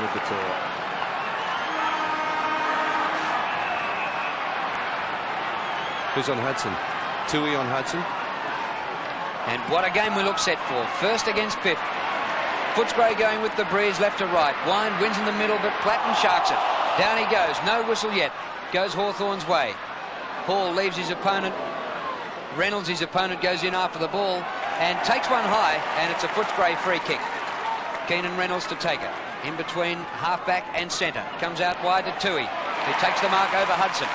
Liberatore. Who's on Hudson? Tui on Hudson. And what a game we look set for. First against fifth. Footscray going with the breeze left to right. Wine wins in the middle, but Platten sharks it. Down he goes. No whistle yet. Goes Hawthorn's way. Hall leaves his opponent. Reynolds, his opponent, goes in after the ball and takes one high, and it's a Footscray free kick. Keenan Reynolds to take it. In between halfback and centre. Comes out wide to Tui, who takes the mark over Hudson.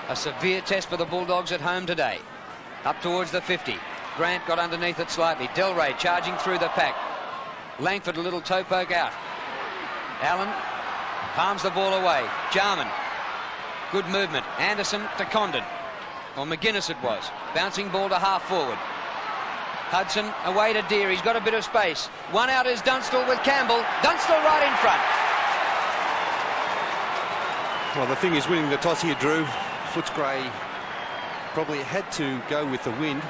A severe test for the Bulldogs at home today. Up towards the 50. Grant got underneath it slightly. Delray charging through the pack. Langford a little toe poke out. Allen palms the ball away. Jarman. Good movement. Anderson to Condon. Or McGuinness it was. Bouncing ball to half forward. Hudson away to Deere. He's got a bit of space. One out is Dunstall with Campbell. Dunstall right in front. Well, the thing is, winning the toss here, Drew, Footscray probably had to go with the wind.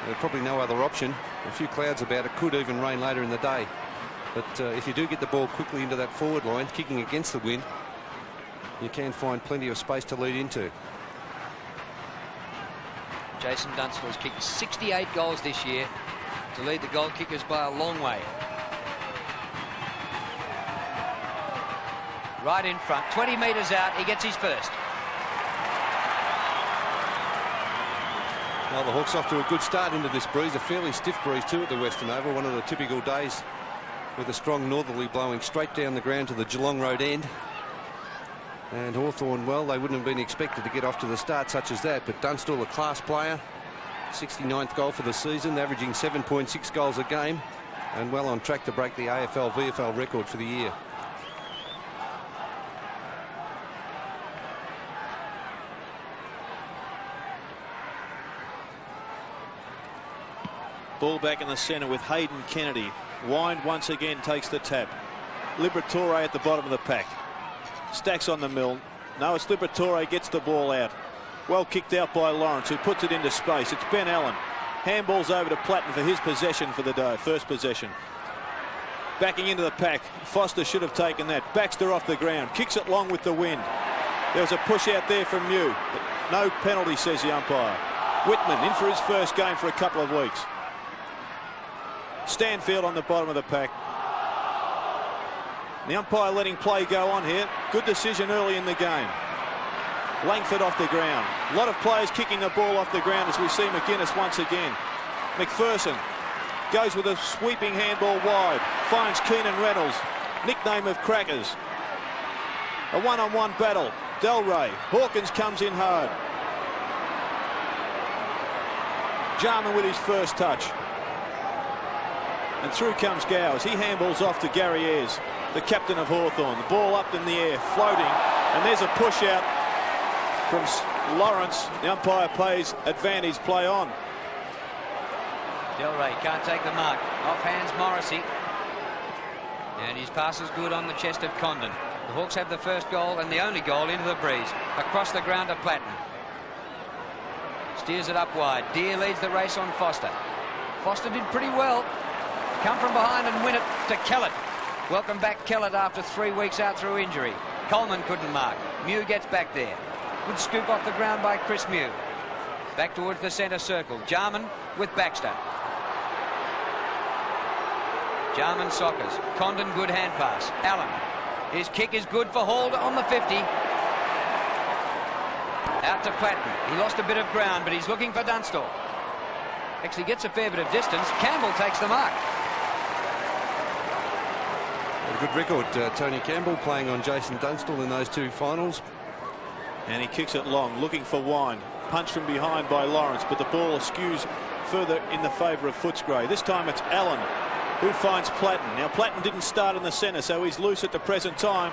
There's probably no other option. A few clouds about it. Could even rain later in the day. But if you do get the ball quickly into that forward line, kicking against the wind, you can find plenty of space to lead into. Jason Dunstall has kicked 68 goals this year to lead the goal kickers by a long way. Right in front, 20 metres out, he gets his first. Well, the Hawks off to a good start into this breeze, a fairly stiff breeze too at the Western Oval, one of the typical days with a strong northerly blowing straight down the ground to the Geelong Road end. And Hawthorn, well, they wouldn't have been expected to get off to the start such as that, but Dunstall, a class player, 69th goal for the season, averaging 7.6 goals a game, and well on track to break the AFL-VFL record for the year. Ball back in the centre with Hayden Kennedy. Wind once again takes the tap. Liberatore at the bottom of the pack. Stacks on the mill. No, it's Liberatore gets the ball out. Well kicked out by Lawrence, who puts it into space. It's Ben Allen. Handballs over to Platten for his possession for the day, first possession. Backing into the pack. Foster should have taken that. Baxter off the ground. Kicks it long with the wind. There was a push out there from Mew. But no penalty, says the umpire. Whitman in for his first game for a couple of weeks. Stanfield on the bottom of the pack. The umpire letting play go on here. Good decision early in the game. Langford off the ground. A lot of players kicking the ball off the ground as we see McGuinness once again. McPherson goes with a sweeping handball wide. Finds Keenan Reynolds, nickname of Crackers. A one-on-one battle. Delray. Hawkins comes in hard. Jarman with his first touch. And through comes Gowers. He handballs off to Gary Ayres, the captain of Hawthorn. The ball up in the air, floating. And there's a push out from Lawrence. The umpire pays advantage, play on. Delray can't take the mark. Off hands Morrissey. And his pass is good on the chest of Condon. The Hawks have the first goal and the only goal into the breeze. Across the ground to Platten. Steers it up wide. Deere leads the race on Foster. Foster did pretty well. Come from behind and win it to Kellett. Welcome back Kellett after 3 weeks out through injury. Coleman couldn't mark. Mew gets back there. Good scoop off the ground by Chris Mew. Back towards the centre circle. Jarman with Baxter. Jarman soccers. Condon good hand pass. Allen. His kick is good for Hall on the 50. Out to Platten. He lost a bit of ground, but he's looking for Dunstall. Actually gets a fair bit of distance. Campbell takes the mark. A good record, Tony Campbell playing on Jason Dunstall in those two finals. And he kicks it long, looking for Wine. Punched from behind by Lawrence, but the ball skews further in the favour of Footscray. This time it's Allen who finds Platten. Now Platten didn't start in the centre, so he's loose at the present time.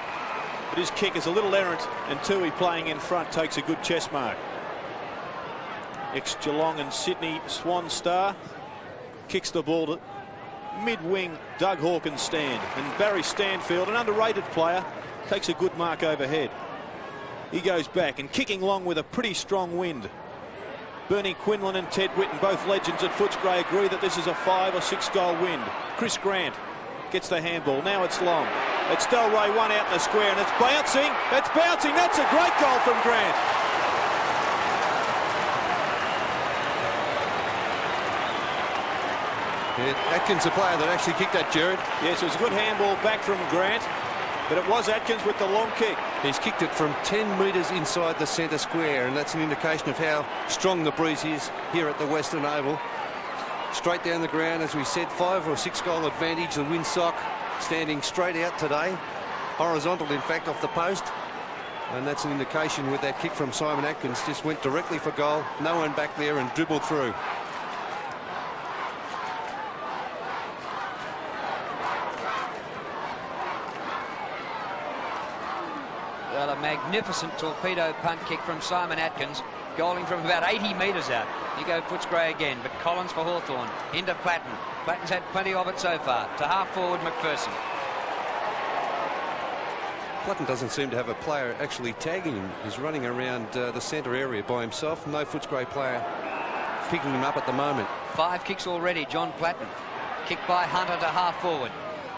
But his kick is a little errant, and Tui playing in front takes a good chest mark. Ex-Geelong and Sydney Swan star kicks the ball to mid-wing Doug Hawkins stand, and Barry Stanfield, an underrated player, takes a good mark overhead. He goes back and kicking long with a pretty strong wind. Bernie Quinlan and Ted Whitten, both legends at Footscray, agree that this is a 5 or 6 goal win. Chris Grant gets the handball. Now it's long. It's Delray, one out in the square, and it's bouncing. It's bouncing. That's a great goal from Grant. Yeah, Atkins, the player that actually kicked that, Jared. Yes, it was a good handball back from Grant, but it was Atkins with the long kick. He's kicked it from 10 metres inside the centre square, and that's an indication of how strong the breeze is here at the Western Oval. Straight down the ground, as we said, 5 or 6 goal advantage. The windsock standing straight out today, horizontal in fact off the post, and that's an indication with that kick from Simon Atkins. Just went directly for goal, no one back there, and dribbled through. Well, a magnificent torpedo punt kick from Simon Atkins, goaling from about 80 metres out. You go Footscray again, but Collins for Hawthorn, into Platten. Platten's had plenty of it so far, to half forward McPherson. Platten doesn't seem to have a player actually tagging him. He's running around the centre area by himself. No Footscray player picking him up at the moment. 5 kicks already, John Platten. Kick by Hunter to half forward.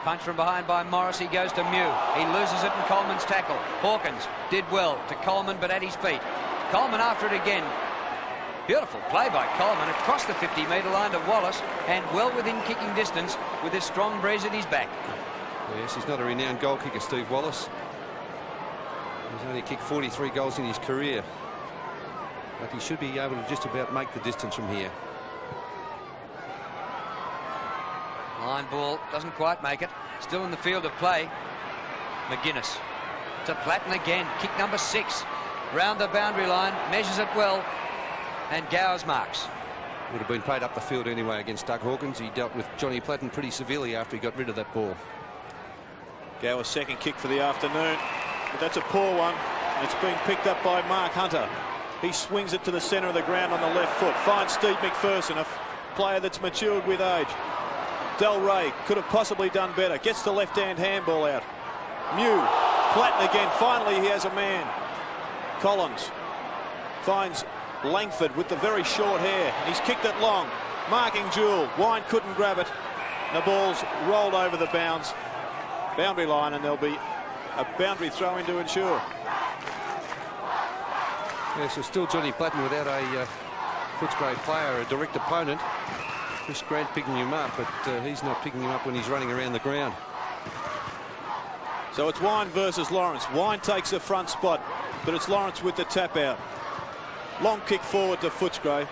Punch from behind by Morris. He goes to Mew. He loses it in Coleman's tackle. Hawkins did well to Coleman, but at his feet. Coleman after it again. Beautiful play by Coleman across the 50-metre line to Wallace, and well within kicking distance with this strong breeze at his back. Yes, he's not a renowned goal kicker, Steve Wallace. He's only kicked 43 goals in his career, but he should be able to just about make the distance from here. Line ball doesn't quite make it. Still in the field of play. McGuinness to Platten again. Kick number 6. Round the boundary line. Measures it well. And Gowers marks. Would have been paid up the field anyway against Doug Hawkins. He dealt with Johnny Platten pretty severely after he got rid of that ball. Gowers' second kick for the afternoon. But that's a poor one. It's being picked up by Mark Hunter. He swings it to the centre of the ground on the left foot. Finds Steve McPherson, a player that's matured with age. Delray could have possibly done better. Gets the left-hand handball out. Mew, Platten again. Finally, he has a man. Collins finds Langford with the very short hair. He's kicked it long. Marking Jewell. Wine couldn't grab it. The ball's rolled over the boundary line, and there'll be a boundary throw in to ensure. Yeah, so still Johnny Platten without a Footscray player, a direct opponent. Chris Grant picking him up, but he's not picking him up when he's running around the ground. So it's Wine versus Lawrence. Wine takes the front spot, but it's Lawrence with the tap out. Long kick forward to Footscray.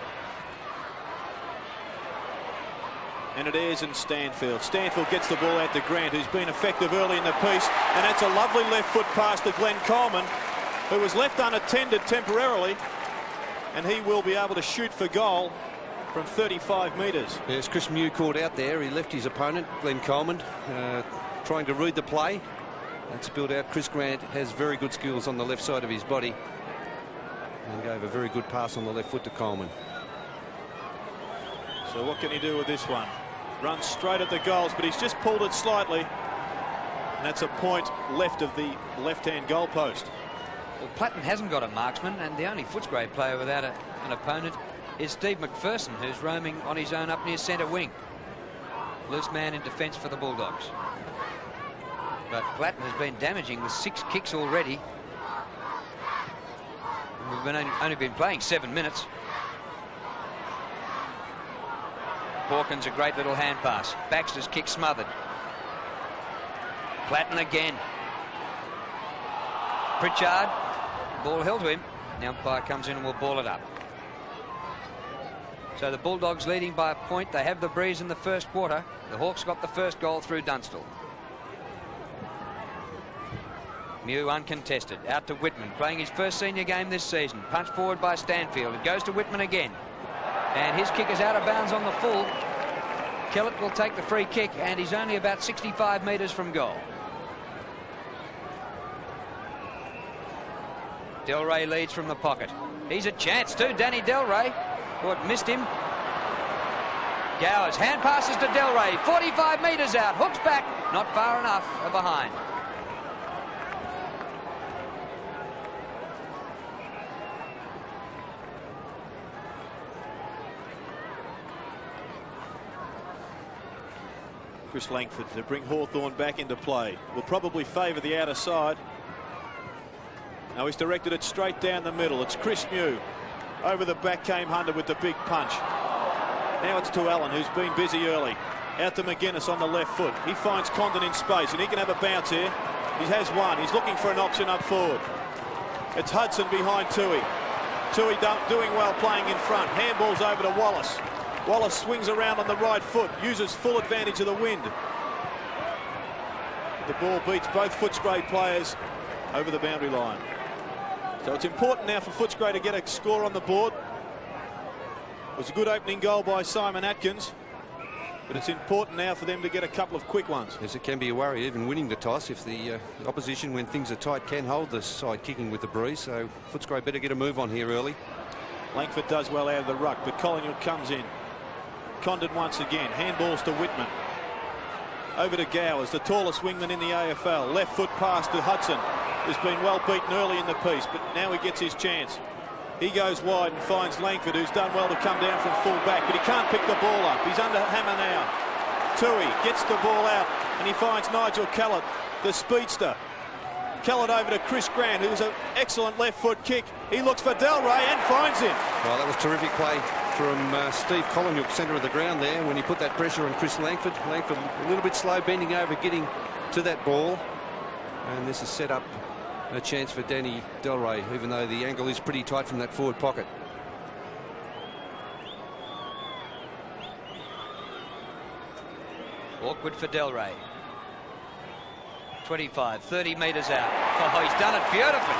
And it airs in Stanfield. Stanfield gets the ball out to Grant, who's been effective early in the piece. And that's a lovely left foot pass to Glenn Coleman, who was left unattended temporarily. And he will be able to shoot for goal from 35 metres. Yes, Chris Mew caught out there. He left his opponent, Glenn Coleman, trying to read the play. And spilled out. Chris Grant has very good skills on the left side of his body, and gave a very good pass on the left foot to Coleman. So what can he do with this one? Runs straight at the goals, but he's just pulled it slightly. And that's a point left of the left-hand goal post. Well, Platten hasn't got a marksman, and the only Footscray player without an opponent is Steve McPherson, who's roaming on his own up near centre wing. Loose man in defence for the Bulldogs. But Platten has been damaging with 6 kicks already. And we've only been playing 7 minutes. Hawkins, a great little hand pass. Baxter's kick smothered. Platten again. Pritchard, ball held to him. The umpire comes in and will ball it up. So the Bulldogs leading by a point. They have the breeze in the first quarter. The Hawks got the first goal through Dunstall. Mew uncontested. Out to Whitman, playing his first senior game this season. Punched forward by Stanfield. It goes to Whitman again. And his kick is out of bounds on the full. Kellett will take the free kick, and he's only about 65 metres from goal. Delray leads from the pocket. He's a chance too, Danny Delray. Thought missed him. Gowers, hand passes to Delray. 45 metres out. Hooks back. Not far enough behind. Chris Langford to bring Hawthorn back into play. Will probably favour the outer side. Now he's directed it straight down the middle. It's Chris Mew. Over the back came Hunter with the big punch. Now it's to Allen, who's been busy early. Out to McGuinness on the left foot. He finds Condon in space, and he can have a bounce here. He has one. He's looking for an option up forward. It's Hudson behind Tui. Tui doing well playing in front. Handballs over to Wallace. Wallace swings around on the right foot, uses full advantage of the wind. The ball beats both Footscray players over the boundary line. So it's important now for Footscray to get a score on the board. It was a good opening goal by Simon Atkins, but it's important now for them to get a couple of quick ones. Yes, it can be a worry, even winning the toss, if the opposition, when things are tight, can hold the side kicking with the breeze. So Footscray better get a move on here early. Langford does well out of the ruck, but Collingwood comes in. Condon once again. Handballs to Whitman. Over to Gowers, the tallest wingman in the AFL. Left foot pass to Hudson, who's been well beaten early in the piece, but now he gets his chance. He goes wide and finds Langford, who's done well to come down from full back, but he can't pick the ball up. He's under hammer now. Tui gets the ball out, and he finds Nigel Kellett, the speedster. Kellett over to Chris Grant, who's an excellent left foot kick. He looks for Delray and finds him. Well, that was terrific play from Steve Collingwood, centre of the ground there, when he put that pressure on Chris Langford. Langford a little bit slow bending over, getting to that ball. And this has set up a chance for Danny Delray, even though the angle is pretty tight from that forward pocket. Awkward for Delray. 25, 30 metres out. Oh, he's done it beautifully.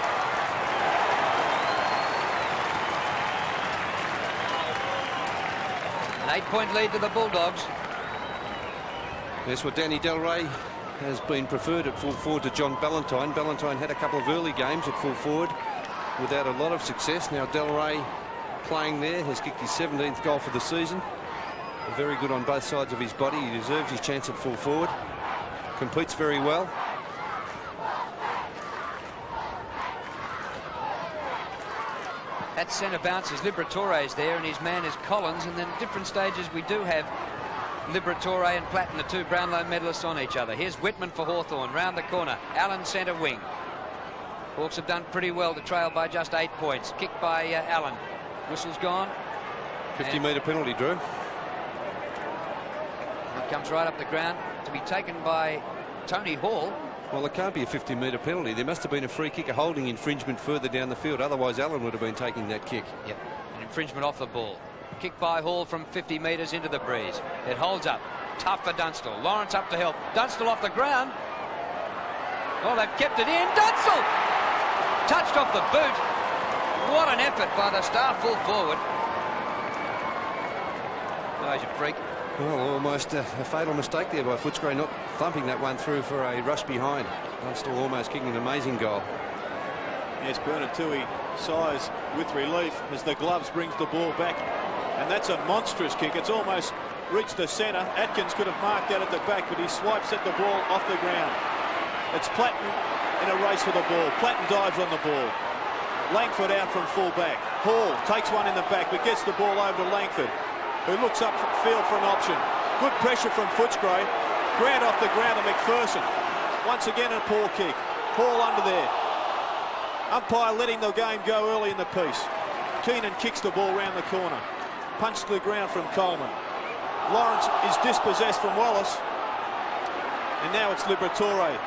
An 8-point lead to the Bulldogs. Yes, well, Danny Delray has been preferred at full forward to John Ballantyne. Ballantyne had a couple of early games at full forward without a lot of success. Now Delray playing there, has kicked his 17th goal for the season. Very good on both sides of his body. He deserves his chance at full forward. Competes very well. At centre bounces, Liberatore's there, and his man is Collins. And then at different stages we do have Liberatore and Platten, the two Brownlow medalists, on each other. Here's Whitman for Hawthorn, round the corner. Allen centre wing. Hawks have done pretty well to trail by just 8 points. Kicked by Allen. Whistle's gone. 50-metre penalty, Drew. It comes right up the ground to be taken by Tony Hall. Well, it can't be a 50-metre penalty. There must have been a free kick, a holding infringement further down the field. Otherwise, Allen would have been taking that kick. Yep, an infringement off the ball. Kick by Hall from 50 metres into the breeze. It holds up. Tough for Dunstall. Lawrence up to help. Dunstall off the ground. Well, they've kept it in. Dunstall! Touched off the boot. What an effort by the star full forward. Oh, he's a freak. Well, almost a fatal mistake there by Footscray, not thumping that one through for a rush behind. Dunstall almost kicking an amazing goal. Yes, Bernard Tui sighs with relief as the gloves brings the ball back. And that's a monstrous kick. It's almost reached the centre. Atkins could have marked that at the back, but he swipes at the ball off the ground. It's Platten in a race for the ball. Platten dives on the ball. Langford out from full back. Hall takes one in the back, but gets the ball over to Langford, who looks up field for an option. Good pressure from Footscray. Grant off the ground to McPherson. Once again a poor kick. Hall under there. Umpire letting the game go early in the piece. Keenan kicks the ball round the corner. Punch to the ground from Coleman. Lawrence is dispossessed from Wallace. And now it's Liberatore.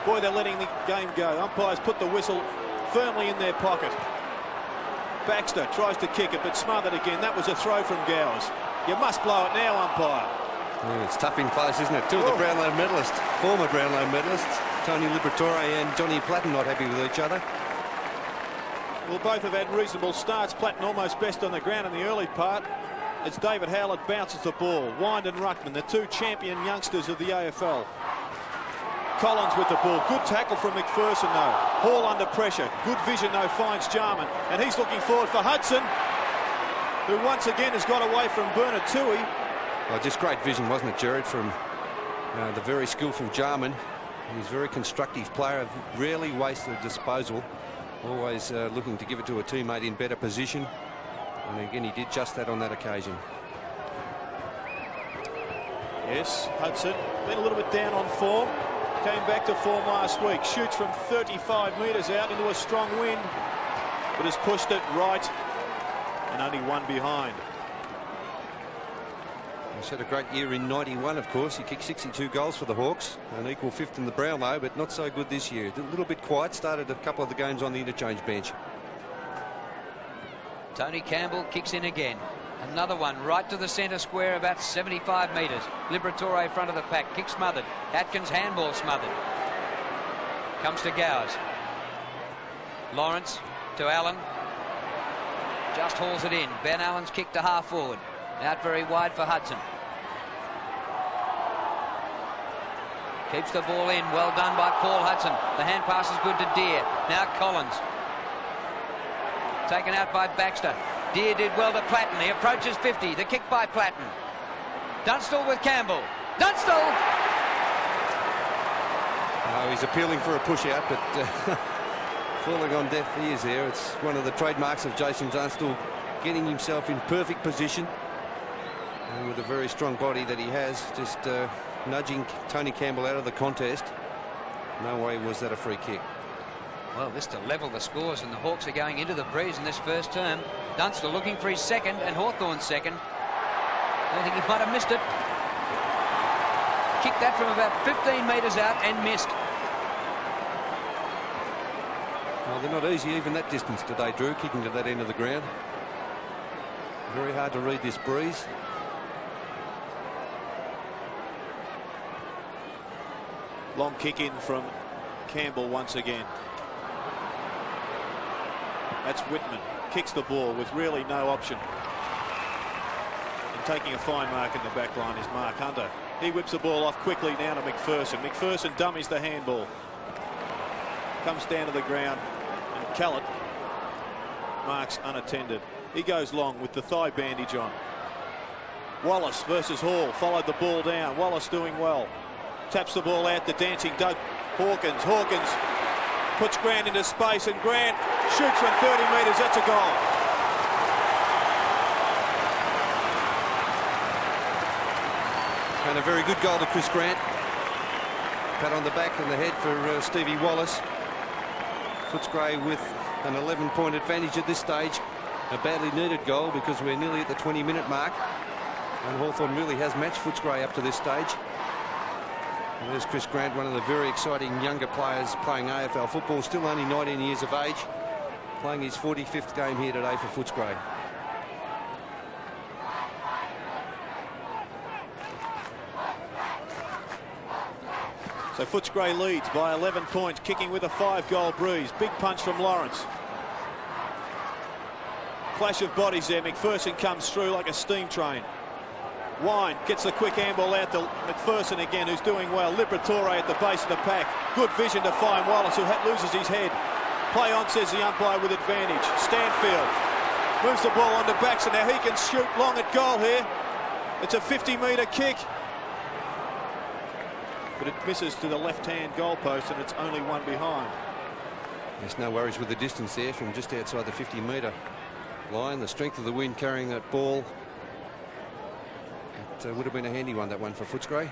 Boy, they're letting the game go. Umpires put the whistle firmly in their pocket. Baxter tries to kick it, but smothered again. That was a throw from Gowers. You must blow it now, umpire. Yeah, it's tough in close, isn't it? Two of the Brownlow medalists, former Brownlow medalists, Tony Liberatore and Johnny Platten, not happy with each other. Well, both have had reasonable starts. Platten almost best on the ground in the early part as David Howlett bounces the ball. Wind and Ruckman, the two champion youngsters of the AFL. Collins with the ball. Good tackle from McPherson, though. Hall under pressure. Good vision, though, finds Jarman. And he's looking forward for Hudson, who once again has got away from Bernard Tui. Well, just great vision, wasn't it, Jared, from the very skillful Jarman. He's a very constructive player, rarely wastes a disposal, always looking to give it to a teammate in better position. And again, he did just that on that occasion. Yes, Hudson been a little bit down on form. Came back to form last week. Shoots from 35 metres out into a strong wind, but has pushed it right and only one behind. He's had a great year in 91, of course. He kicked 62 goals for the Hawks, an equal fifth in the Brownlow, but not so good this year. A little bit quiet, started a couple of the games on the interchange bench. Tony Campbell kicks in again. Another one right to the centre square, about 75 metres. Liberatore front of the pack, kick smothered. Atkins handball smothered. Comes to Gowers. Lawrence to Allen. Just hauls it in. Ben Allen's kick to half forward. Out very wide for Hudson. Keeps the ball in. Well done by Paul Hudson. The hand pass is good to Deere. Now Collins. Taken out by Baxter. Deere did well to Platten. He approaches 50. The kick by Platten. Dunstall with Campbell. Dunstall! Oh, he's appealing for a push out, but falling on deaf ears there. It's one of the trademarks of Jason Dunstall, getting himself in perfect position. And with a very strong body that he has, just nudging Tony Campbell out of the contest. No way was that a free kick. Well, this to level the scores, and the Hawks are going into the breeze in this first term. Dunstall looking for his second, and Hawthorn's second. I think he might have missed it. Kicked that from about 15 metres out and missed. Well, they're not easy even that distance today, Drew, kicking to that end of the ground. Very hard to read this breeze. Long kick in from Campbell once again. That's Whitman. Kicks the ball with really no option. And taking a fine mark in the back line is Mark Hunter. He whips the ball off quickly now to McPherson. McPherson dummies the handball. Comes down to the ground, and Callett marks unattended. He goes long with the thigh bandage on. Wallace versus Hall. Followed the ball down. Wallace doing well. Taps the ball out to dancing Doug Hawkins. Hawkins puts Grant into space, and Grant shoots from 30 metres. That's a goal. And a very good goal to Chris Grant. Pat on the back and the head for Stevie Wallace. Footscray with an 11-point advantage at this stage. A badly needed goal because we're nearly at the 20-minute mark. And Hawthorn really has matched Footscray up to this stage. And there's Chris Grant, one of the very exciting younger players playing AFL football, still only 19 years of age, playing his 45th game here today for Footscray. So Footscray leads by 11 points, kicking with a 5-goal breeze. Big punch from Lawrence. Clash of bodies there. McPherson comes through like a steam train. Wine gets the quick handball out to McPherson again, who's doing well. Liberatore at the base of the pack. Good vision to find Wallace, who loses his head. Play on, says the umpire, with advantage. Stanfield moves the ball onto Baxter. Now he can shoot long at goal here. It's a 50-metre kick, but it misses to the left-hand goalpost, and it's only one behind. There's no worries with the distance there from just outside the 50-metre line. The strength of the wind carrying that ball. It would have been a handy one, that one for Footscray.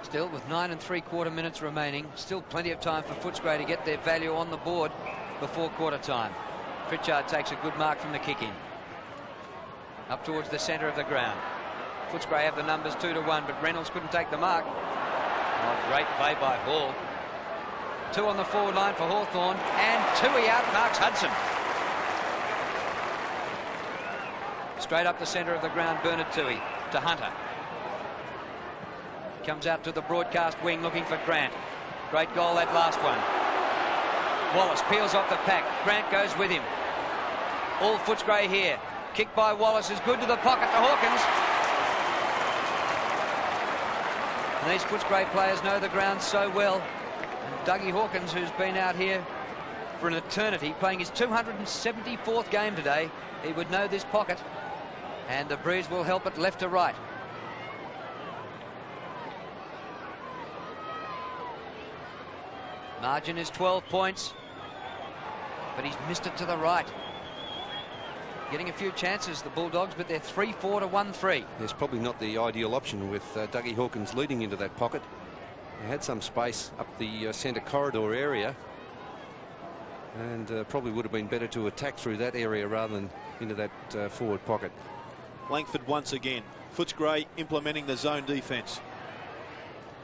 Still, with 9 3/4 minutes remaining, still plenty of time for Footscray to get their value on the board before quarter time. Pritchard takes a good mark from the kick in. Up towards the centre of the ground. Footscray have the numbers 2-1, but Reynolds couldn't take the mark. Oh, great play by Hall. 2 on the forward line for Hawthorn, and Toohey outmarks Hudson. Straight up the centre of the ground, Bernard Toohey to Hunter. Comes out to the broadcast wing looking for Grant. Great goal, that last one. Wallace peels off the pack. Grant goes with him. All Footscray here. Kick by Wallace is good to the pocket to Hawkins. And these Footscray players know the ground so well. And Dougie Hawkins, who's been out here for an eternity, playing his 274th game today, he would know this pocket. And the breeze will help it left to right. Margin is 12 points, but he's missed it to the right. Getting a few chances, the Bulldogs, but they're 3-4 to 1-3. It's probably not the ideal option with Dougie Hawkins leading into that pocket. They had some space up the centre corridor area, and probably would have been better to attack through that area rather than into that forward pocket. Langford once again. Footscray implementing the zone defence.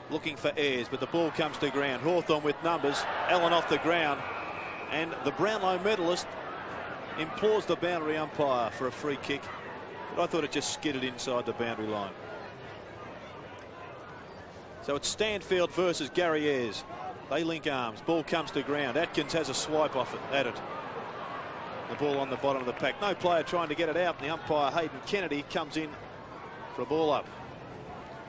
Looking for Ayres, but the ball comes to ground. Hawthorn with numbers. Allen off the ground. And the Brownlow medalist implores the boundary umpire for a free kick. But I thought it just skidded inside the boundary line. So it's Stanfield versus Gary Ayres. They link arms. Ball comes to ground. Atkins has a swipe off at it. The ball on the bottom of the pack. No player trying to get it out. And the umpire, Hayden Kennedy, comes in for a ball up.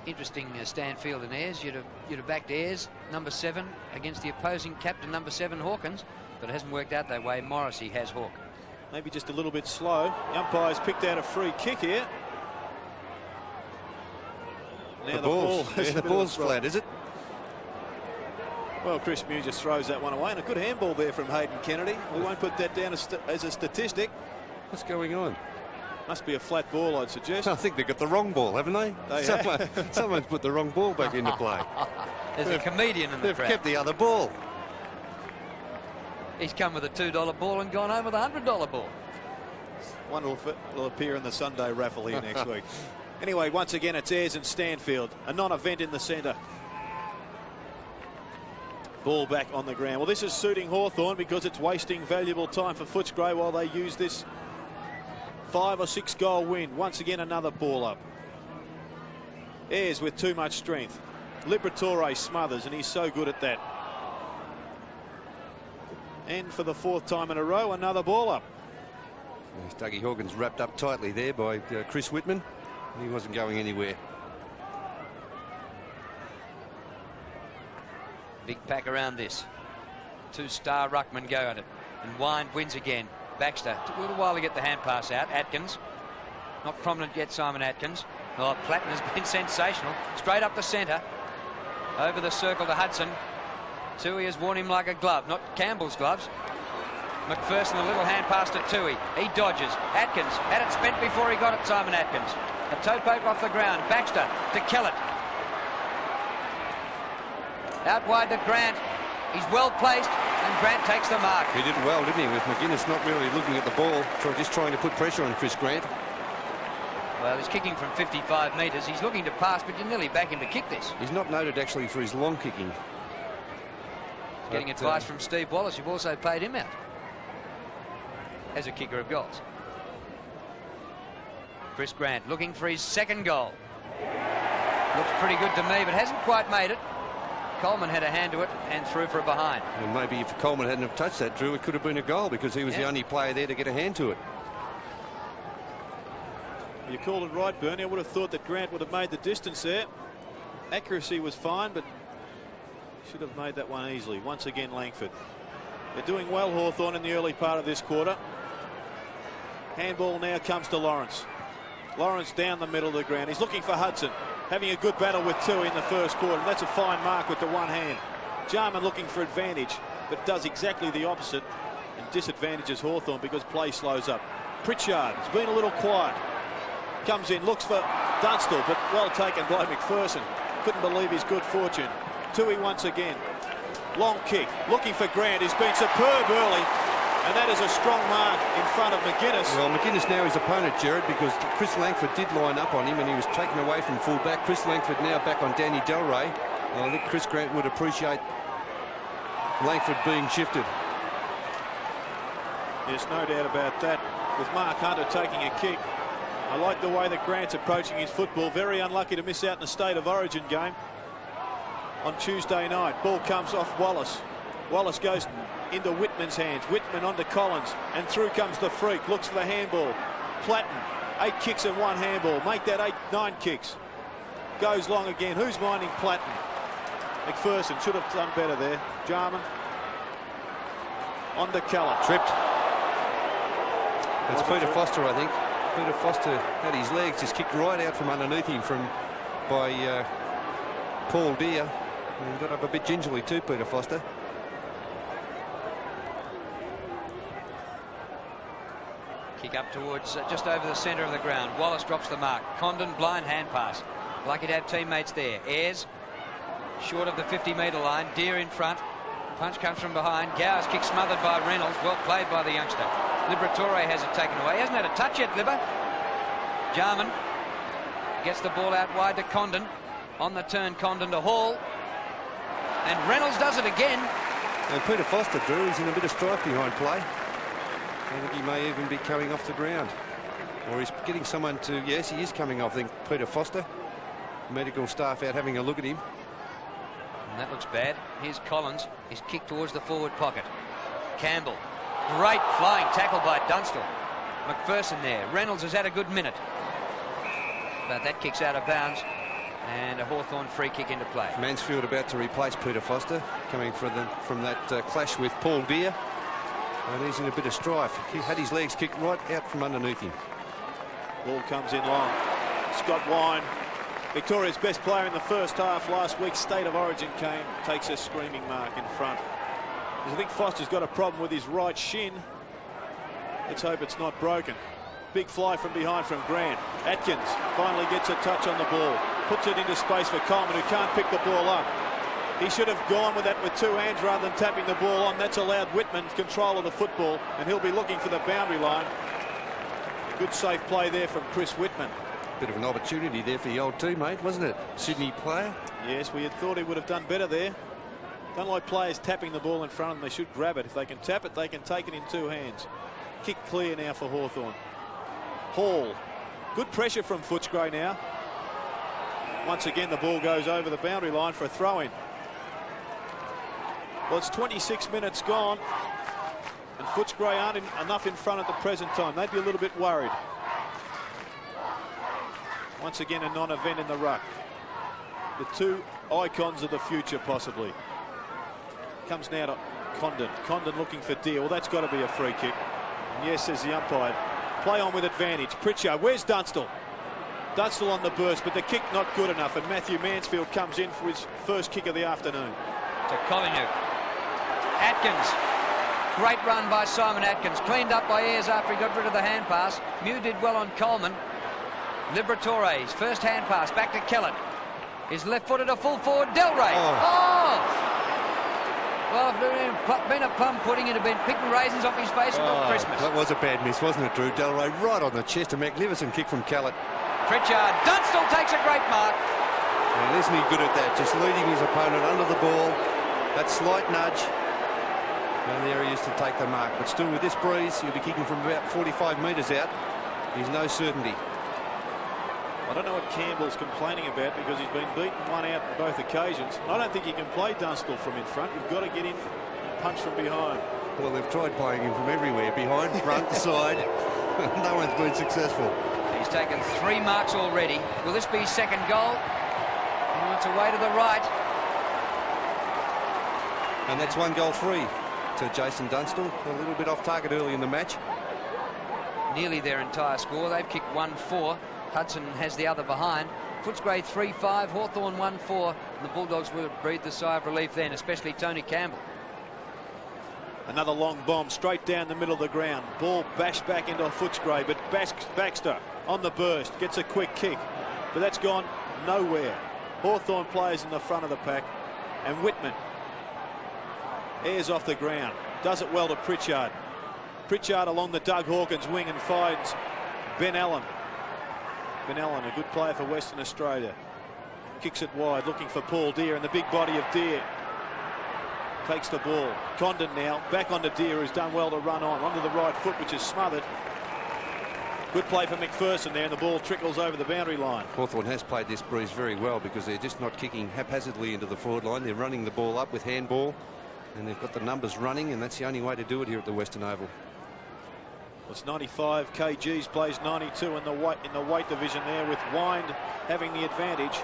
Interesting, Stanfield and Ayres. You'd have backed Ayres, number 7, against the opposing captain, number 7, Hawkins. But it hasn't worked out that way. Morrissey has Hawk. Maybe just a little bit slow. The umpire's picked out a free kick here. Now the ball's flat, is it? Well, Chris Mew just throws that one away, and a good handball there from Hayden Kennedy. We won't put that down as a statistic. What's going on? Must be a flat ball, I'd suggest. I think they've got the wrong ball, haven't they? Someone's put the wrong ball back into play. There's a comedian in the crowd. They've kept the other ball. He's come with a $2 ball and gone home with a $100 ball. One will appear in the Sunday raffle here next week. Anyway, once again, it's Ayres and Stanfield. A non-event in the centre. Ball back on the ground. Well, this is suiting Hawthorn because it's wasting valuable time for Footscray while they use this 5 or 6 goal win. Once again, another ball up. Ayres with too much strength. Liberatore smothers, and he's so good at that. And for the 4th time in a row, another ball up. Dougie Hawkins wrapped up tightly there by Chris Whitman. He wasn't going anywhere. Big pack around this. 2-star ruckman go at it. And Wind wins again. Baxter took a little while to get the hand pass out. Atkins. Not prominent yet, Simon Atkins. Oh, Platten has been sensational. Straight up the centre. Over the circle to Hudson. Toohey has worn him like a glove. Not Campbell's gloves. McPherson, a little hand pass to Toohey. He dodges. Atkins had it spent before he got it, Simon Atkins. A toe poke off the ground. Baxter to Kellett. Out wide to Grant. He's well placed, and Grant takes the mark. He did well, didn't he, with McGuinness not really looking at the ball, just trying to put pressure on Chris Grant. Well, he's kicking from 55 metres. He's looking to pass, but you're nearly back him to kick this. He's not noted, actually, for his long kicking. Getting advice from Steve Wallace. You've also paid him out as a kicker of goals. Chris Grant looking for his 2nd goal. Looks pretty good to me, but hasn't quite made it. Coleman had a hand to it and threw for a behind. And maybe if Coleman hadn't have touched that, Drew, it could have been a goal because he was the only player there to get a hand to it. You called it right, Bernie. I would have thought that Grant would have made the distance there. Accuracy was fine, but should have made that one easily. Once again, Langford. They're doing well, Hawthorn, in the early part of this quarter. Handball now comes to Lawrence. Lawrence down the middle of the ground. He's looking for Hudson. Having a good battle with two in the first quarter. That's a fine mark with the one hand. Jarman looking for advantage, but does exactly the opposite and disadvantages Hawthorn because play slows up. Pritchard has been a little quiet. Comes in, looks for Dunstall, but well taken by McPherson. Couldn't believe his good fortune. Toohey once again. Long kick, looking for Grant. He's been superb early, and that is a strong mark in front of McGuinness. Well, McGuinness now his opponent, Jared, because Chris Langford did line up on him and he was taken away from full back. Chris Langford now back on Danny Delray. And I think Chris Grant would appreciate Langford being shifted. There's no doubt about that. With Mark Hunter taking a kick, I like the way that Grant's approaching his football. Very unlucky to miss out in the State of Origin game on Tuesday night. Ball comes off Wallace. Wallace goes into Whitman's hands. Whitman onto Collins, and through comes the freak. Looks for the handball. Platten, 8 kicks and 1 handball. Make that 9 kicks. Goes long again. Who's minding Platten? McPherson should have done better there. Jarman onto Keller. Tripped. It's Peter Foster, I think. Peter Foster had his legs just kicked right out from underneath him by Paul Deere. And got up a bit gingerly too, Peter Foster. Kick up towards just over the centre of the ground. Wallace drops the mark. Condon, blind hand pass. Lucky to have teammates there. Ayres short of the 50-metre line. Deer in front. Punch comes from behind. Gowers kick smothered by Reynolds. Well played by the youngster. Liberatore has it taken away. He hasn't had a touch yet, Libber. Jarman gets the ball out wide to Condon. On the turn, Condon to Hall. And Reynolds does it again. And Peter Foster, Drew, he's in a bit of strife behind play. I think he may even be coming off the ground. Or he's getting someone to... Yes, he is coming off, I think, Peter Foster. Medical staff out having a look at him. And that looks bad. Here's Collins. He's kicked towards the forward pocket. Campbell. Great flying tackle by Dunstall. McPherson there. Reynolds has had a good minute. But that kick's out of bounds. And a Hawthorn free kick into play. Mansfield about to replace Peter Foster, coming from that clash with Paul Deer. And he's in a bit of strife. He had his legs kicked right out from underneath him. Ball comes in long. Scott Wine, Victoria's best player in the first half last week. State of Origin came, takes a screaming mark in front. I think Foster's got a problem with his right shin. Let's hope it's not broken. Big fly from behind from Grant. Atkins finally gets a touch on the ball. Puts it into space for Coleman, who can't pick the ball up. He should have gone with that with two hands rather than tapping the ball on. That's allowed Whitman control of the football, and he'll be looking for the boundary line. Good safe play there from Chris Whitman. Bit of an opportunity there for the old teammate, wasn't it? Sydney player. Yes, we had thought he would have done better there. Don't like players tapping the ball in front of them. They should grab it. If they can tap it, they can take it in two hands. Kick clear now for Hawthorn. Hall. Good pressure from Footscray now. Once again, the ball goes over the boundary line for a throw-in. Well, it's 26 minutes gone, and Footscray aren't enough in front at the present time. They'd be a little bit worried. Once again, a non-event in the ruck. The two icons of the future, possibly. Comes now to Condon. Condon looking for Deer. Well, that's got to be a free kick. And yes, says the umpire. Play on with advantage. Pritchard. Where's Dunstall? Dunstall on the burst, but the kick not good enough, and Matthew Mansfield comes in for his first kick of the afternoon. To Collingwood. Atkins. Great run by Simon Atkins. Cleaned up by Ayres after he got rid of the hand pass. Mew did well on Coleman. Liberatore's first hand pass back to Kellett. His left-footed a full forward. Delray. Oh! Well, if it had been a plum pudding, it'd have been picking raisins off his face until Christmas. That was a bad miss, wasn't it, Drew? Delray right on the chest. A magnificent kick from Kellett. Pritchard. Dunstall takes a great mark. And isn't he good at that? Just leading his opponent under the ball. That slight nudge. And there he is to take the mark. But still, with this breeze, he'll be kicking from about 45 metres out. He's no certainty. I don't know what Campbell's complaining about, because he's been beaten one out on both occasions. I don't think he can play Dunstall from in front. You've got to get in and punch from behind. Well, they've tried playing him from everywhere. Behind, front, side. No one's been successful. He's taken 3 marks already. Will this be his second goal? Oh, it's away to the right. And that's 1 goal free to Jason Dunstall. A little bit off target early in the match. Nearly their entire score. They've kicked 1-4. Hudson has the other behind. Footscray 3-5, Hawthorn 1-4. And the Bulldogs will have breathed a sigh of relief then, especially Tony Campbell. Another long bomb straight down the middle of the ground. Ball bashed back into Footscray, but Baxter on the burst gets a quick kick, but that's gone nowhere. Hawthorn players in the front of the pack, and Whitman airs off the ground, does it well to Pritchard. Pritchard along the Doug Hawkins wing and finds Ben Allen. Ben Allen, a good player for Western Australia, kicks it wide, looking for Paul Deer, and the big body of Deer takes the ball. Condon now back onto Deer, who's done well to run onto the right foot, which is smothered. Good play for McPherson there, and the ball trickles over the boundary line. Hawthorn has played this breeze very well, because they're just not kicking haphazardly into the forward line. They're running the ball up with handball, and they've got the numbers running, and that's the only way to do it here at the Western Oval. It's 95 kgs, plays 92 in the weight division there, with Wind having the advantage.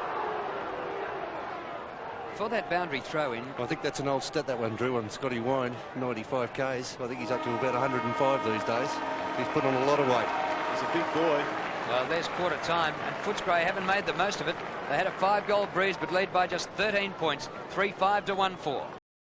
For that boundary throw-in. I think that's an old stat, that one, Drew, on Scotty Wine, 95 Ks. I think he's up to about 105 these days. He's put on a lot of weight. He's a big boy. Well, there's quarter time, and Footscray haven't made the most of it. They had a 5-goal breeze, but lead by just 13 points, 3-5 to 1-4.